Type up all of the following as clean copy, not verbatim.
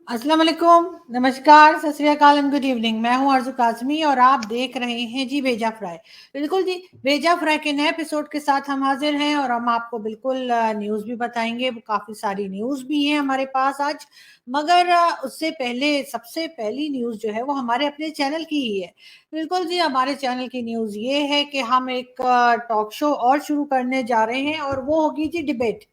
अस्सलाम वालेकुम, नमस्कार, सत श्री अकाल एंड गुड इवनिंग। मैं हूं आरज़ू काज़मी और आप देख रहे हैं जी भेजा फ्राई। बिल्कुल जी, भेजा फ्राई के नए एपिसोड के साथ हम हाजिर हैं और हम आपको बिल्कुल न्यूज़ भी बताएंगे। काफ़ी सारी न्यूज़ भी हैं हमारे पास आज, मगर उससे पहले सबसे पहली न्यूज़ जो है वो हमारे अपने चैनल की ही है। बिल्कुल जी, हमारे चैनल की न्यूज़ ये है कि हम एक टॉक शो और शुरू करने जा रहे हैं और वो होगी जी डिबेट।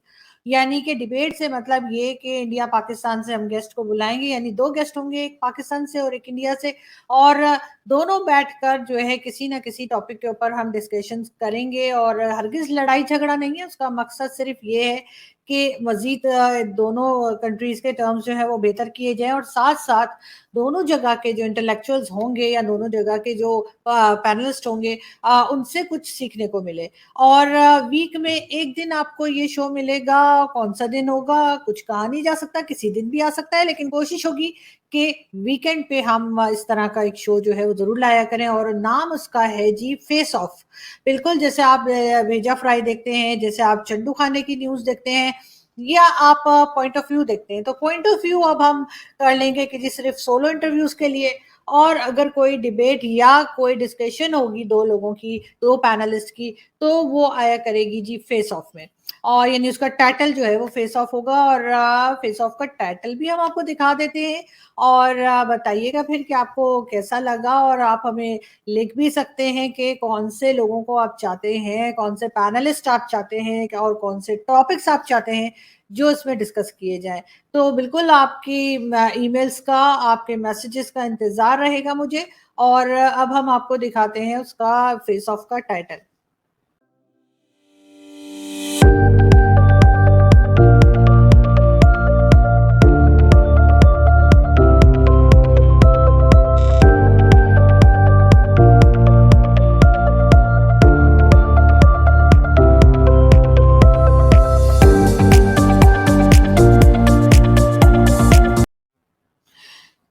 यानी कि डिबेट से मतलब ये कि इंडिया पाकिस्तान से हम गेस्ट को बुलाएंगे, यानी दो गेस्ट होंगे, एक पाकिस्तान से और एक इंडिया से। और दोनों बैठकर जो है किसी ना किसी टॉपिक के ऊपर हम डिस्कशन करेंगे और हरगिज लड़ाई झगड़ा नहीं है। उसका मकसद सिर्फ ये है कि मजीद दोनों कंट्रीज के टर्म्स जो है वो बेहतर किए जाएं और साथ साथ दोनों जगह के जो इंटेलेक्चुअल्स होंगे या दोनों जगह के जो पैनलिस्ट होंगे उनसे कुछ सीखने को मिले। और वीक में एक दिन आपको ये शो मिलेगा। कौन सा दिन होगा कुछ कहा नहीं जा सकता, किसी दिन भी आ सकता है, लेकिन कोशिश होगी कि वीकेंड पे हम इस तरह का एक शो जो है वो जरूर लाया करें और नाम उसका है जी फेस ऑफ। बिल्कुल जैसे आप भेजा फ्राई देखते हैं, जैसे आप चंदू खाने की न्यूज देखते हैं, या आप पॉइंट ऑफ व्यू देखते हैं, तो पॉइंट ऑफ व्यू अब हम कर लेंगे कि जी सिर्फ सोलो इंटरव्यूज के लिए। और अगर कोई डिबेट या कोई डिस्कशन होगी दो लोगों की, दो पैनलिस्ट की, तो वो आया करेगी जी फेस ऑफ में। और यानी उसका टाइटल जो है वो फेस ऑफ होगा और फेस ऑफ का टाइटल भी हम आपको दिखा देते हैं। और बताइएगा फिर कि आपको कैसा लगा, और आप हमें लिख भी सकते हैं कि कौन से लोगों को आप चाहते हैं, कौन से पैनलिस्ट आप चाहते हैं और कौन से टॉपिक्स आप चाहते हैं जो इसमें डिस्कस किए जाएं। तो बिल्कुल आपकी ईमेल्स का, आपके मैसेजेस का इंतजार रहेगा मुझे। और अब हम आपको दिखाते हैं उसका फेस ऑफ का टाइटल।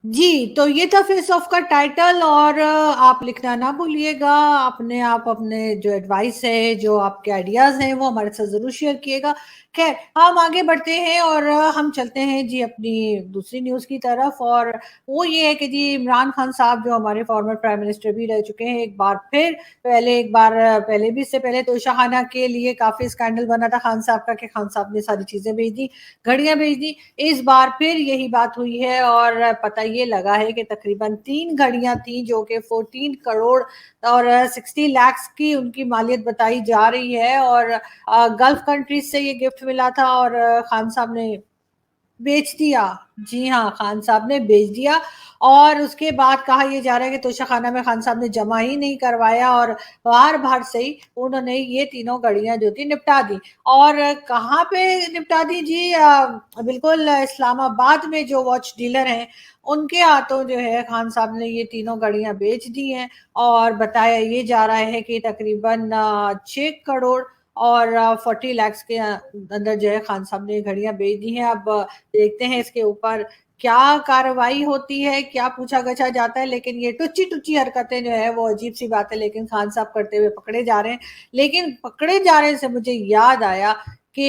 जी, तो ये था फेस ऑफ का टाइटल। और आप लिखना ना भूलिएगा। आप अपने जो एडवाइस है, जो आपके आइडियाज़ हैं, वो हमारे साथ ज़रूर शेयर किएगा। ख़ैर, हम आगे बढ़ते हैं और हम चलते हैं जी अपनी दूसरी न्यूज़ की तरफ। और वो ये है कि जी इमरान खान साहब जो हमारे फॉर्मर प्राइम मिनिस्टर भी रह चुके हैं, एक बार पहले भी, इससे पहले तो शाहाना के लिए काफ़ी स्कैंडल बना था खान साहब का कि खान साहब ने सारी चीज़ें भेज दी, घड़ियाँ भेज दी। इस बार फिर यही बात हुई है और पता ये लगा है कि तकरीबन 3 घड़ियाँ थीं जो कि 14 करोड़ और 60 लाख की उनकी मालियत बताई जा रही है। और गल्फ कंट्रीज से ये गिफ्ट मिला था और खान साहब ने बेच दिया। जी हाँ, खान साहब ने बेच दिया। और उसके बाद कहा ये जा रहा है कि तोशाखाना में खान साहब ने जमा ही नहीं करवाया और बाहर-बाहर से ही उन्होंने ये तीनों गाड़ियाँ जो थी निपटा दी। और कहाँ पे निपटा दी जी? बिल्कुल इस्लामाबाद में जो वॉच डीलर हैं, उनके हाथों जो है खान साहब ने ये तीनों गाड़ियाँ बेच दी हैं। और बताया ये जा रहा है कि तकरीबन 6 करोड़ और 40 लाख के अंदर जो है खान साहब ने ये घड़ियाँ बेच दी हैं। अब देखते हैं इसके ऊपर क्या कार्रवाई होती है, क्या पूछा-गछा जाता है, लेकिन ये टुच्ची-टुच्ची हरकतें जो है वो अजीब-सी बात है, लेकिन खान साहब करते हुए पकड़े जा रहे हैं। लेकिन पकड़े जाने से मुझे याद आया कि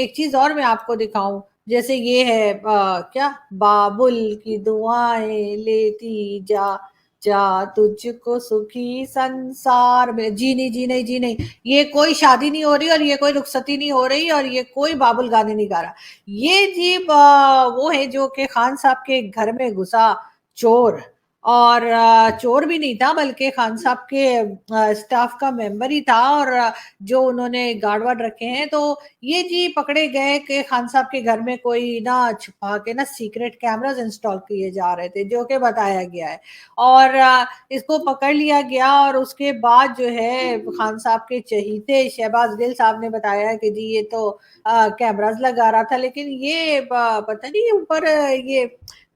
एक चीज़ और मैं आपको दिखाऊँ, जैसे ये है क्या बाबुल की दुआएँ लेती जा, जा तुझको सुखी संसार में। जी नहीं, जी नहीं, जी नहीं, ये कोई शादी नहीं हो रही और ये कोई रुखसती नहीं हो रही और ये कोई बाबुल गाने नहीं गा रहा। ये जी वो है जो कि खान साहब के घर में घुसा चोर। और चोर भी नहीं था बल्कि खान साहब के स्टाफ का मेंबर ही था। और जो उन्होंने गार्ड वार्ड रखे हैं, तो ये जी पकड़े गए कि खान साहब के घर में कोई ना छुपा के ना सीक्रेट कैमरास इंस्टॉल किए जा रहे थे, जो कि बताया गया है। और इसको पकड़ लिया गया और उसके बाद जो है खान साहब के चहीते शहबाज गिल साहब ने बताया कि जी ये तो कैमरास लगा रहा था। लेकिन ये पता नहीं ऊपर ये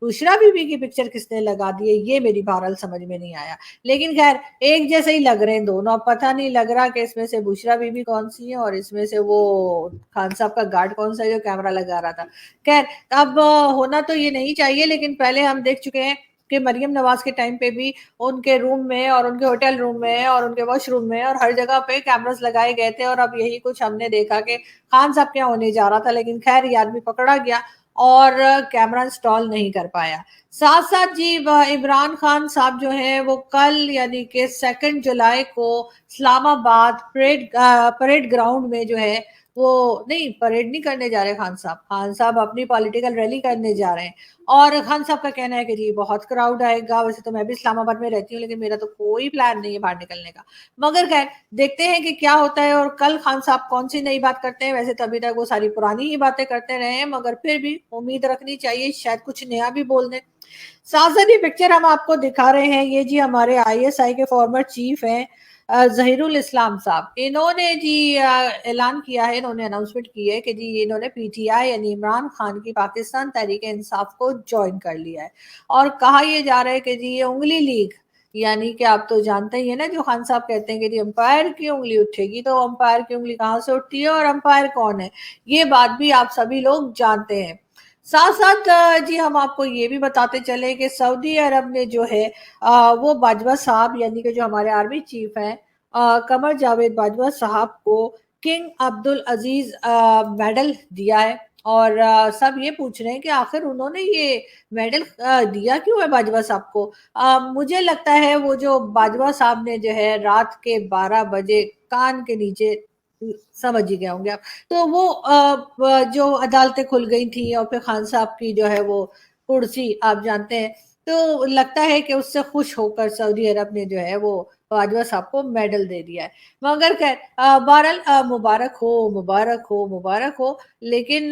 बुशरा बीबी की पिक्चर किसने लगा दी है, ये मेरी बहरहाल समझ में नहीं आया। लेकिन खैर एक जैसे ही लग रहे हैं दोनों। अब पता नहीं लग रहा कि इसमें से बुशरा बीबी कौन सी है और इसमें से वो खान साहब का गार्ड कौन सा है जो कैमरा लगा रहा था। खैर, अब होना तो ये नहीं चाहिए, लेकिन पहले हम देख चुके हैं कि मरियम नवाज के टाइम पे भी उनके रूम में और उनके होटल रूम में और उनके वॉशरूम में और हर जगह पे कैमरास लगाए गए थे। और अब यही कुछ हमने देखा कि खान साहब क्या होने जा रहा था। लेकिन खैर ये आदमी पकड़ा गया اور कैमरा इंस्टॉल नहीं कर पाया। साथ साथ जी इमरान खान साहब जो हैं वो कल यानी कि 2 जुलाई को इस्लामाबाद परेड ग्राउंड में जो है वो नहीं, परेड नहीं करने जा रहे खान साहब अपनी पॉलिटिकल रैली करने जा रहे हैं। और खान साहब का कहना है कि जी बहुत क्राउड आएगा, वैसे तो मैं भी इस्लामाबाद में रहती हूँ लेकिन मेरा तो कोई प्लान नहीं है बाहर निकलने का। मगर खैर देखते हैं कि क्या होता है और कल खान साहब कौन सी नई बात करते हैं। वैसे तो अभी तक वो सारी पुरानी ही बातें करते रहे हैं, मगर फिर भी उम्मीद रखनी चाहिए शायद कुछ नया भी बोल दें। साथ साथ ये पिक्चर हम आपको दिखा रहे हैं, ये जी हमारे आईएसआई के फॉर्मर चीफ हैं जहीरुल इस्लाम साहब। इन्होंने जी ऐलान किया है, इन्होंने अनाउंसमेंट की है कि जी इन्होंने पीटीआई यानी इमरान खान की पाकिस्तान तहरीक इंसाफ को ज्वाइन कर लिया है। और कहा ये जा रहा है कि जी ये उंगली लीग, यानी कि आप तो जानते ही है ना, जो खान साहब कहते हैं कि जी अंपायर की उंगली उठेगी, तो अंपायर की उंगली कहाँ से उठती है और अंपायर कौन है, ये बात भी आप सभी लोग जानते हैं। साथ साथ जी हम आपको ये भी बताते चले कि सऊदी अरब ने जो है वो बाजवा साहब यानी कि जो हमारे आर्मी चीफ हैं कमर जावेद बाजवा साहब को किंग अब्दुल अजीज मेडल दिया है। और सब ये पूछ रहे हैं कि आखिर उन्होंने ये मेडल दिया क्यों है बाजवा साहब को। मुझे लगता है वो जो बाजवा साहब ने जो है रात के 12 बजे कान के नीचे, समझ ही गए होंगे आप, तो वो जो अदालतें खुल गई थी और फिर खान साहब की जो है वो कुर्सी आप जानते हैं, तो लगता है कि उससे खुश होकर सऊदी अरब ने जो है वो बाजवा साहब को मेडल दे दिया है। मगर खैर बहरहाल मुबारक हो, मुबारक हो, मुबारक हो। लेकिन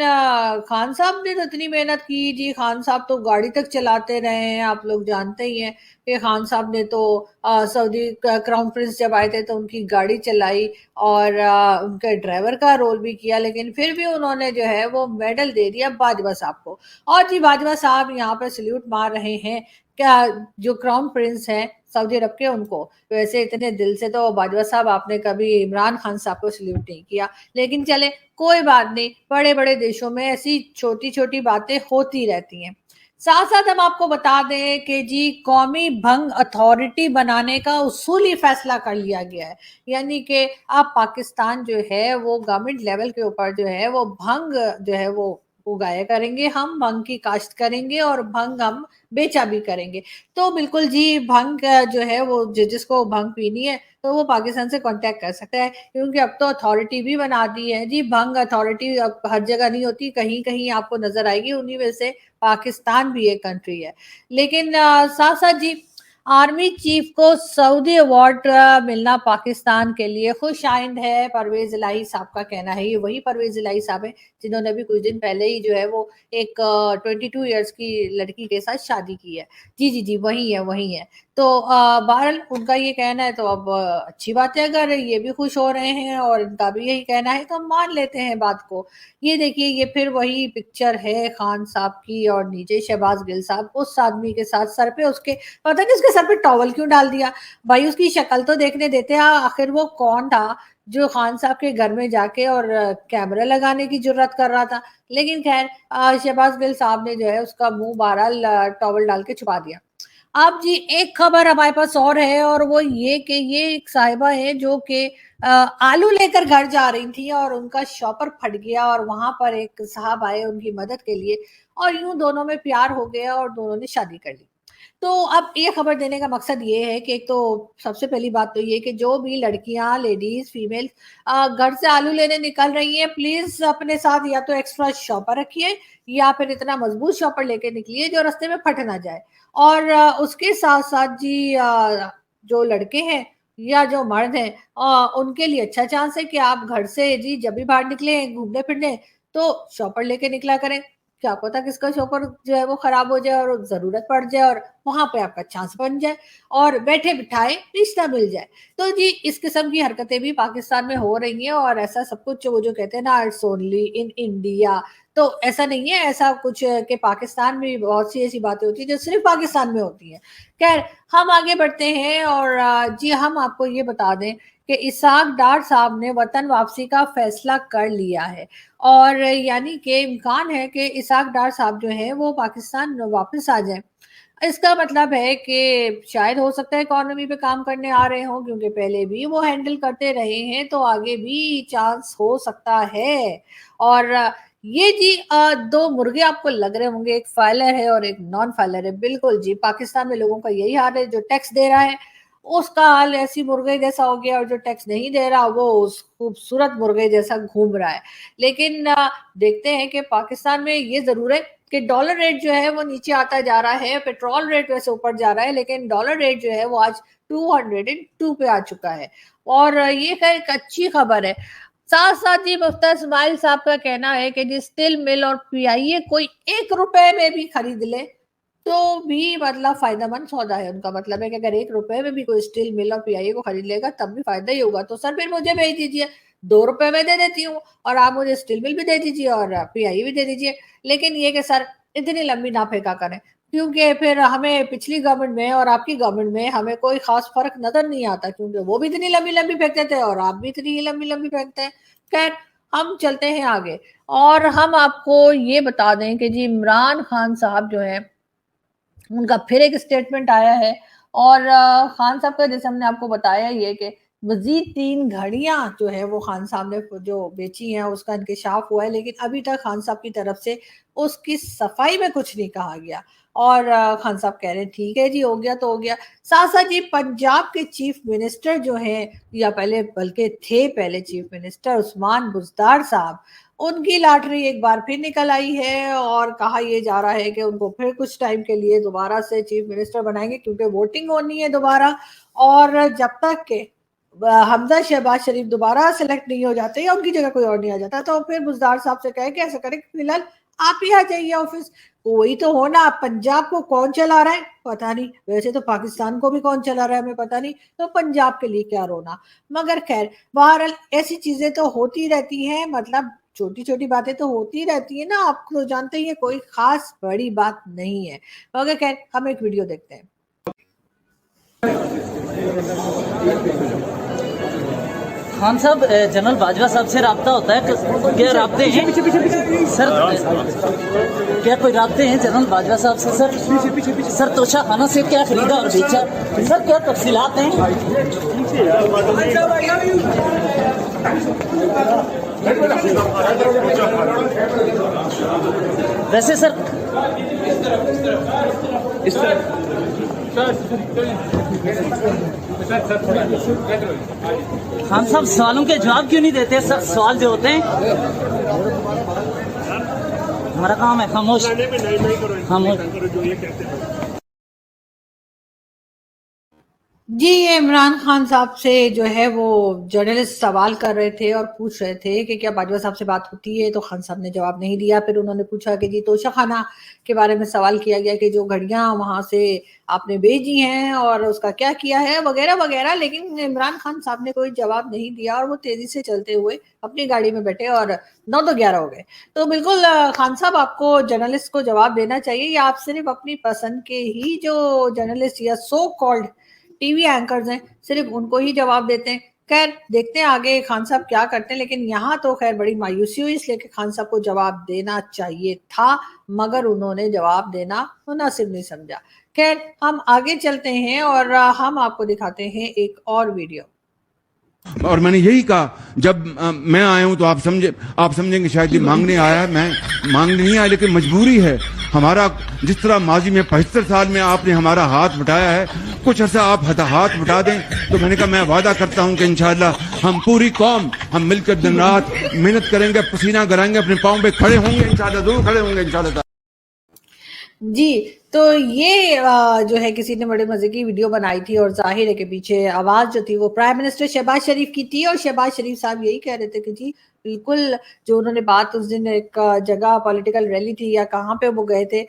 खान साहब ने तो इतनी मेहनत की जी, खान साहब तो गाड़ी तक चलाते रहे हैं, आप लोग जानते ही हैं कि खान साहब ने तो सऊदी क्राउन प्रिंस जब आए थे तो उनकी गाड़ी चलाई और उनके ड्राइवर का रोल भी किया, लेकिन फिर भी उन्होंने जो है वो मेडल दे दिया बाजवा साहब को। और जी बाजवा साहब यहाँ पर सल्यूट मार रहे हैं क्या, जो क्राउन प्रिंस हैं सऊदी अरब के उनको। वैसे इतने दिल से तो बाजवा साहब आपने कभी इमरान खान साहब को सल्यूट नहीं किया, लेकिन चले कोई बात नहीं, बड़े बड़े देशों में ऐसी छोटी छोटी बातें होती रहती हैं। साथ साथ हम आपको बता दें कि जी कौमी भंग अथॉरिटी बनाने का उसूली फैसला कर लिया गया है। यानी कि अब पाकिस्तान जो है वो गवर्नमेंट लेवल के ऊपर जो है वो भंग जो है वो उगाया करेंगे, हम भंग की काश्त करेंगे और भंग हम बेचा भी करेंगे। तो बिल्कुल जी भंग जो है वो जिसको भंग पीनी है तो वो पाकिस्तान से कांटेक्ट कर सकता है, क्योंकि अब तो अथॉरिटी भी बना दी है जी। भंग अथॉरिटी अब हर जगह नहीं होती, कहीं कहीं आपको नजर आएगी, उन्हीं में से पाकिस्तान भी एक कंट्री है। लेकिन साथ साथ जी आर्मी चीफ को सऊदी अवार्ड मिलना पाकिस्तान के लिए खुश आइंद है, परवेज इलाही साहब का कहना है। ये वही परवेज इलाही साहब है जिन्होंने अभी कुछ दिन पहले ही जो है वो एक 22 इयर्स की लड़की के साथ शादी की है। जी जी जी वही है, वही है। तो बहरहाल उनका ये कहना है, तो अब अच्छी बात है अगर ये भी खुश हो रहे हैं और इनका भी यही कहना है तो हम मान लेते हैं बात को। ये देखिए ये फिर वही पिक्चर है खान साहब की और नीचे शहबाज गिल साहब उस आदमी के साथ, सर पे उसके पता नहीं उसके सर पे टॉवल क्यों डाल दिया। भाई उसकी शक्ल तो देखने देते हैं, आखिर वो कौन था जो खान साहब के घर में जाके और कैमरा लगाने की जुर्रत कर रहा था। लेकिन खैर शहबाज गिल साहब ने जो है उसका मुंह बहरहाल टॉवल डाल के छुपा दिया। अब जी एक खबर हमारे पास और है और वो ये कि ये एक साहिबा है जो कि आलू लेकर घर जा रही थी और उनका शॉपर फट गया और वहां पर एक साहब आए उनकी मदद के लिए और यूं दोनों में प्यार हो गया और दोनों ने शादी कर ली। तो अब ये खबर देने का मकसद ये है कि एक तो सबसे पहली बात तो ये कि जो भी लड़कियां लेडीज फीमेल घर से आलू लेने निकल रही हैं, प्लीज अपने साथ या तो एक्स्ट्रा शॉपर रखिए या फिर इतना मजबूत शॉपर लेके निकलिए जो रास्ते में फट ना जाए। और उसके साथ साथ जी जो लड़के हैं या जो मर्द हैं उनके लिए अच्छा चांस है कि आप घर से जी जब भी बाहर निकले घूमने फिरने तो शॉपर लेके निकला करें। क्या पता किसका शॉपर जो है वो खराब हो जाए और जरूरत पड़ जाए और वहां पे आपका चांस बन जाए और बैठे बिठाए रिश्ता मिल जाए। तो जी इस किस्म की हरकतें भी पाकिस्तान में हो रही हैं और ऐसा सब कुछ वो जो कहते हैं ना इट्स ओनली इन इंडिया, तो ऐसा नहीं है, ऐसा कुछ कि पाकिस्तान में भी बहुत सी ऐसी बातें होती है जो सिर्फ पाकिस्तान में होती हैं। खैर हम आगे बढ़ते हैं और जी हम आपको ये बता दें कि इसाक डार साहब ने वतन वापसी का फैसला कर लिया है और यानी कि इम्कान है कि इसाक डार साहब जो है वो पाकिस्तान वापस आ जाए। इसका मतलब है कि शायद हो सकता है इकोनॉमी पे काम करने आ रहे हों, क्योंकि पहले भी वो हैंडल करते रहे हैं तो आगे भी चांस हो सकता है। और یہ جی دو مرغے آپ کو لگ رہے ہوں گے، ایک فائلر ہے اور ایک نان فائلر ہے. بالکل جی، پاکستان میں لوگوں کا یہی حال ہے. جو ٹیکس دے رہا ہے اس کا حال ایسی مرغے جیسا ہو گیا، اور جو ٹیکس نہیں دے رہا وہ اس خوبصورت مرغے جیسا گھوم رہا ہے. لیکن دیکھتے ہیں کہ پاکستان میں یہ ضرور ہے کہ ڈالر ریٹ جو ہے وہ نیچے آتا جا رہا ہے. پیٹرول ریٹ ویسے اوپر جا رہا ہے، لیکن ڈالر ریٹ جو ہے وہ آج 202 پہ آ چکا ہے، اور یہ ایک اچھی خبر ہے. ساتھ ساتھ یہ مفتہ اسماعیل صاحب کا کہنا ہے کہ جی اسٹیل مل اور پی آئی اے کوئی 1 روپے میں بھی خرید لے تو بھی مطلب فائدہ مند سودا ہے. ان کا مطلب ہے کہ اگر 1 روپے میں بھی کوئی اسٹیل مل اور پی آئی اے کو خرید لے گا تب بھی فائدہ ہی ہوگا. تو سر پھر مجھے بھیج دیجیے، 2 روپے میں دے دیتی ہوں، اور آپ مجھے اسٹیل مل بھی دے دیجیے اور پی آئی اے بھی دے دیجیے. لیکن یہ کہ سر اتنی لمبی نہ پھینکا کریں، کیونکہ پھر ہمیں پچھلی گورنمنٹ میں اور آپ کی گورنمنٹ میں ہمیں کوئی خاص فرق نظر نہیں آتا، کیونکہ وہ بھی اتنی لمبی لمبی پھینکتے تھے اور آپ بھی اتنی لمبی لمبی پھینکتے ہیں. خیر، ہم چلتے ہیں آگے، اور ہم آپ کو یہ بتا دیں کہ جی عمران خان صاحب جو ہے ان کا پھر ایک اسٹیٹمنٹ آیا ہے. اور خان صاحب کا جیسے ہم نے آپ کو بتایا یہ کہ مزید 3 گھڑیاں جو ہے وہ خان صاحب نے جو بیچی ہیں اس کا انکشاف ہوا ہے، لیکن ابھی تک خان صاحب کی طرف سے اس کی صفائی میں کچھ نہیں کہا گیا. اور خان صاحب کہہ رہے ہیں ٹھیک ہے جی، ہو گیا تو ہو گیا. ساتھ ساتھ جی پنجاب کے چیف منسٹر جو ہیں، یا پہلے بلکہ تھے پہلے چیف منسٹر عثمان بزدار صاحب، ان کی لاٹری ایک بار پھر نکل آئی ہے، اور کہا یہ جا رہا ہے کہ ان کو پھر کچھ ٹائم کے لیے دوبارہ سے چیف منسٹر بنائیں گے، کیونکہ ووٹنگ ہونی ہے دوبارہ. اور جب تک کہ حمزہ شہباز شریف دوبارہ سلیکٹ نہیں ہو جاتے یا ان کی جگہ کوئی اور نہیں آ جاتا، تو پھر بزدار صاحب سے کہے کہ ایسا کریں کہ فی الحال آپ ہی آ جائیے آفس. کوئی تو ہونا. پنجاب کو کون چلا رہا ہے پتہ نہیں، ویسے تو پاکستان کو بھی کون چلا رہا ہے ہمیں پتہ نہیں، تو پنجاب کے لیے کیا رونا. مگر خیر، بہرحال ایسی چیزیں تو ہوتی رہتی ہیں، مطلب چھوٹی چھوٹی باتیں تو ہوتی رہتی ہیں نا، آپ تو جانتے ہی ہیں، کوئی خاص بڑی بات نہیں ہے. مگر خیر، ہم ایک ویڈیو دیکھتے ہیں. خان صاحب، جنرل باجوہ صاحب سے رابطہ ہوتا ہے؟ کیا رابطے ہیں سر؟ کیا کوئی رابطے ہیں جنرل باجوہ صاحب سے سر؟ سر توشہ خانہ سے کیا خریدا اور بیچا سر؟ کیا تفصیلات ہیں؟ ویسے سر خان صاحب سوالوں کے جواب کیوں نہیں دیتے سر؟ سوال جو ہوتے ہیں، ہمارا کام ہے خاموش خاموش. جی، یہ عمران خان صاحب سے جو ہے وہ جرنلسٹ سوال کر رہے تھے اور پوچھ رہے تھے کہ کیا باجوہ صاحب سے بات ہوتی ہے، تو خان صاحب نے جواب نہیں دیا. پھر انہوں نے پوچھا کہ جی توشہ خانہ کے بارے میں سوال کیا گیا کہ جو گھڑیاں وہاں سے آپ نے بھیجی ہیں اور اس کا کیا کیا ہے وغیرہ وغیرہ، لیکن عمران خان صاحب نے کوئی جواب نہیں دیا، اور وہ تیزی سے چلتے ہوئے اپنی گاڑی میں بیٹھے، اور 9 تو 11 ہو گئے. تو بالکل خان صاحب، آپ کو جرنلسٹ کو جواب دینا چاہیے، یا آپ صرف اپنی پسند کے ہی جو جرنلسٹ یا so called T V anchors ہیں صرف ان کو ہی جواب دیتے ہیں؟ خیر، دیکھتے ہیں آگے خان صاحب کیا کرتے ہیں. لیکن یہاں تو خیر بڑی مایوسی ہوئی، اس لیے کہ خان صاحب کو جواب دینا چاہیے تھا، مگر انہوں نے جواب دینا مناسب نہیں سمجھا. خیر، ہم آگے چلتے ہیں اور ہم آپ کو دکھاتے ہیں ایک اور ویڈیو. اور میں نے یہی کہا جب میں آیا ہوں تو آپ سمجھیں گے شاید یہ مانگنے آیا ہے. میں مانگنے نہیں آیا، لیکن مجبوری ہے ہمارا. جس طرح ماضی میں 75 سال میں آپ نے ہمارا ہاتھ بٹایا ہے، کچھ عرصہ آپ ہاتھ بٹا دیں. تو میں نے کہا میں وعدہ کرتا ہوں کہ انشاءاللہ ہم پوری قوم ہم مل کر دن رات محنت کریں گے، پسینہ گرائیں گے، اپنے پاؤں پہ کھڑے ہوں گے انشاءاللہ، ضرور کھڑے ہوں گے انشاءاللہ. جی، تو یہ جو ہے کسی نے بڑے مزے کی ویڈیو بنائی تھی، اور ظاہر ہے کہ پیچھے آواز جو تھی وہ پرائم منسٹر شہباز شریف کی تھی، اور شہباز شریف صاحب یہی کہہ رہے تھے کہ جی بالکل، جو انہوں نے بات اس دن ایک جگہ پولیٹیکل ریلی تھی یا کہاں پہ وہ گئے تھے،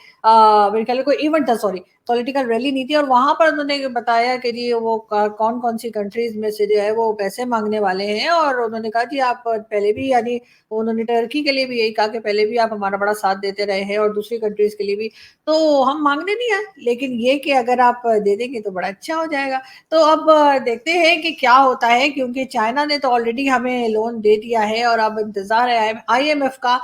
میرے خیال میں کوئی ایونٹ تھا، سوری پولیٹیکل ریلی نہیں تھی، اور وہاں پر انہوں نے بتایا کہ جی وہ کون کون سی کنٹریز میں سے جو ہے وہ پیسے مانگنے والے ہیں. اور انہوں نے کہا جی آپ پہلے بھی، یعنی انہوں نے ٹرکی کے لیے بھی یہی کہا کہ پہلے بھی آپ ہمارا بڑا ساتھ دیتے رہے ہیں، اور دوسری کنٹریز کے لیے بھی، تو ہم مانگنے نہیں آئے، لیکن یہ کہ اگر آپ دے دیں گے تو بڑا اچھا ہو جائے گا. تو اب دیکھتے ہیں کہ کیا ہوتا ہے، کیونکہ چائنا نے تو آلریڈی ہمیں لون دے دیا ہے، اور اب انتظار ہے آئی ایم ایف کا.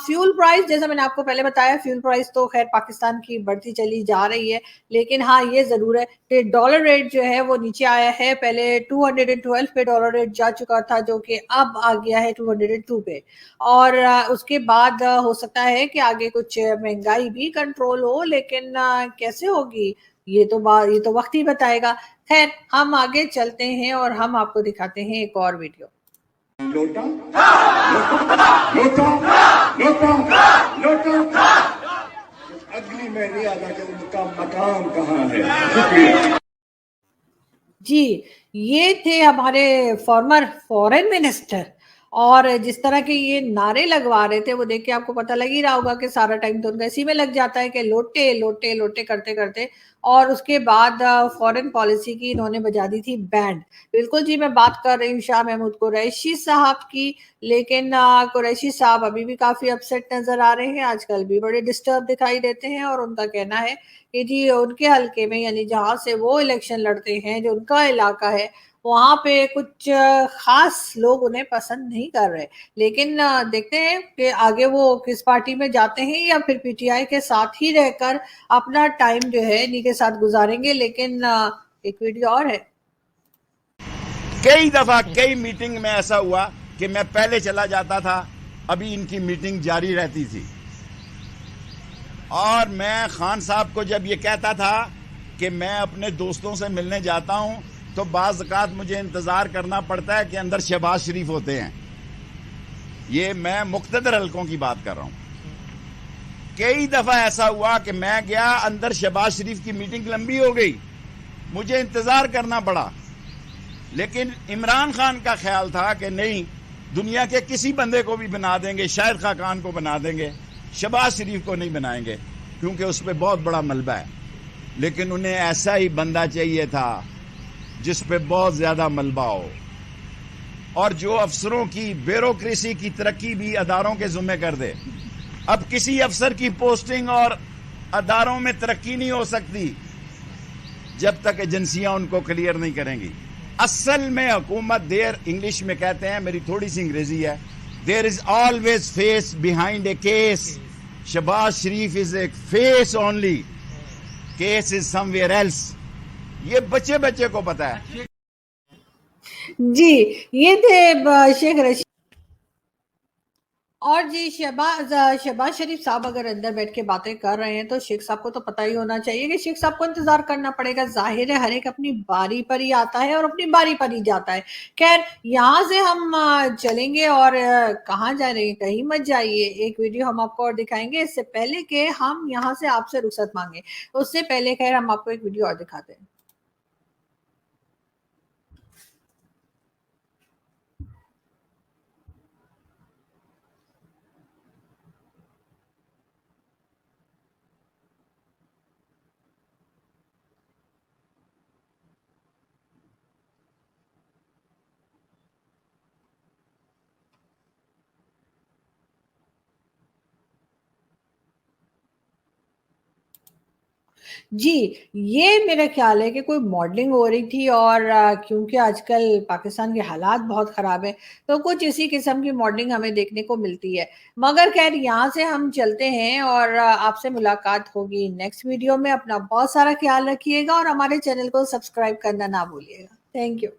فیول پرائز، جیسا میں نے آپ کو پہلے بتایا، فیول پرائز تو خیر پاکستان کی بڑھتی چلی جا رہی رہی ہے، لیکن ہاں یہ ضرور ہے کہ ڈالر ریٹ جو ہے وہ نیچے آیا ہے. پہلے 212 پہ ڈالر ریٹ جا چکا تھا جو کہ اب آ گیا ہے 202 پہ، اور اس کے بعد ہو سکتا ہے کہ آگے کچھ مہنگائی بھی کنٹرول ہو، لیکن کیسے ہوگی یہ تو وقت ہی بتائے گا. خیر ہم آگے چلتے ہیں اور ہم آپ کو دکھاتے ہیں ایک اور ویڈیو. لوٹا لوٹا لوٹا لوٹا اگلی میں نہیں آتا کہ ان کا مقام کہاں ہے. شکریہ. جی یہ تھے ہمارے فارمر فورن منسٹر، اور جس طرح کے یہ نعرے لگوا رہے تھے وہ دیکھ کے آپ کو پتہ لگ ہی رہا ہوگا کہ سارا ٹائم تو ان کا اسی میں لگ جاتا ہے کہ لوٹے لوٹے لوٹے کرتے کرتے. اور اس کے بعد فورن پالیسی کی انہوں نے بجا دی تھی بینڈ. بالکل جی، میں بات کر رہی ہوں شاہ محمود قریشی صاحب کی، لیکن قریشی صاحب ابھی بھی کافی اپسیٹ نظر آ رہے ہیں، آج کل بھی بڑے ڈسٹرب دکھائی دیتے ہیں، اور ان کا کہنا ہے کہ جی ان کے حلقے میں یعنی جہاں سے وہ الیکشن لڑتے ہیں جو ان کا علاقہ ہے وہاں پہ کچھ خاص لوگ انہیں پسند نہیں کر رہے. لیکن دیکھتے ہیں کہ آگے وہ کس پارٹی میں جاتے ہیں، یا پھر پی ٹی آئی کے ساتھ ہی رہ کر اپنا ٹائم جو ہے انہی کے ساتھ گزاریں گے. لیکن ایک ویڈیو اور ہے. کئی دفعہ کئی میٹنگ میں ایسا ہوا کہ میں پہلے چلا جاتا تھا، ابھی ان کی میٹنگ جاری رہتی تھی، اور میں خان صاحب کو جب یہ کہتا تھا کہ میں اپنے دوستوں سے ملنے جاتا ہوں تو بعض اوقات مجھے انتظار کرنا پڑتا ہے کہ اندر شہباز شریف ہوتے ہیں. یہ میں مقتدر حلقوں کی بات کر رہا ہوں. کئی دفعہ ایسا ہوا کہ میں گیا، اندر شہباز شریف کی میٹنگ لمبی ہو گئی، مجھے انتظار کرنا پڑا. لیکن عمران خان کا خیال تھا کہ نہیں، دنیا کے کسی بندے کو بھی بنا دیں گے، شاہد خاقان کو بنا دیں گے، شہباز شریف کو نہیں بنائیں گے کیونکہ اس پہ بہت بڑا ملبہ ہے. لیکن انہیں ایسا ہی بندہ چاہیے تھا جس پہ بہت زیادہ ملبہ ہو، اور جو افسروں کی بیوروکریسی کی ترقی بھی اداروں کے ذمہ کر دے. اب کسی افسر کی پوسٹنگ اور اداروں میں ترقی نہیں ہو سکتی جب تک ایجنسیاں ان کو کلیئر نہیں کریں گی. اصل میں حکومت، دیر انگلش میں کہتے ہیں، میری تھوڑی سی انگریزی ہے، there is always face behind a case. Shehbaz Sharif is a face only, case is somewhere else. یہ بچے بچے کو پتا ہے. جی یہ تھے شیخ رشید. اور جی شہباز شریف صاحب اگر اندر بیٹھ کے باتیں کر رہے ہیں تو شیخ صاحب کو تو پتہ ہی ہونا چاہیے کہ شیخ صاحب کو انتظار کرنا پڑے گا. ظاہر ہے ہر ایک اپنی باری پر ہی آتا ہے اور اپنی باری پر ہی جاتا ہے. خیر یہاں سے ہم چلیں گے، اور کہاں جا رہے ہیں، کہیں مت جائیے. ایک ویڈیو ہم آپ کو اور دکھائیں گے اس سے پہلے کہ ہم یہاں سے آپ سے رخصت مانگیں. اس سے پہلے خیر ہم آپ کو ایک ویڈیو اور دکھاتے ہیں. جی یہ میرا خیال ہے کہ کوئی ماڈلنگ ہو رہی تھی، اور کیونکہ آج کل پاکستان کے حالات بہت خراب ہیں تو کچھ اسی قسم کی ماڈلنگ ہمیں دیکھنے کو ملتی ہے. مگر خیر یہاں سے ہم چلتے ہیں اور آپ سے ملاقات ہوگی نیکسٹ ویڈیو میں. اپنا بہت سارا خیال رکھیے گا اور ہمارے چینل کو سبسکرائب کرنا نہ بھولیے گا. Thank you.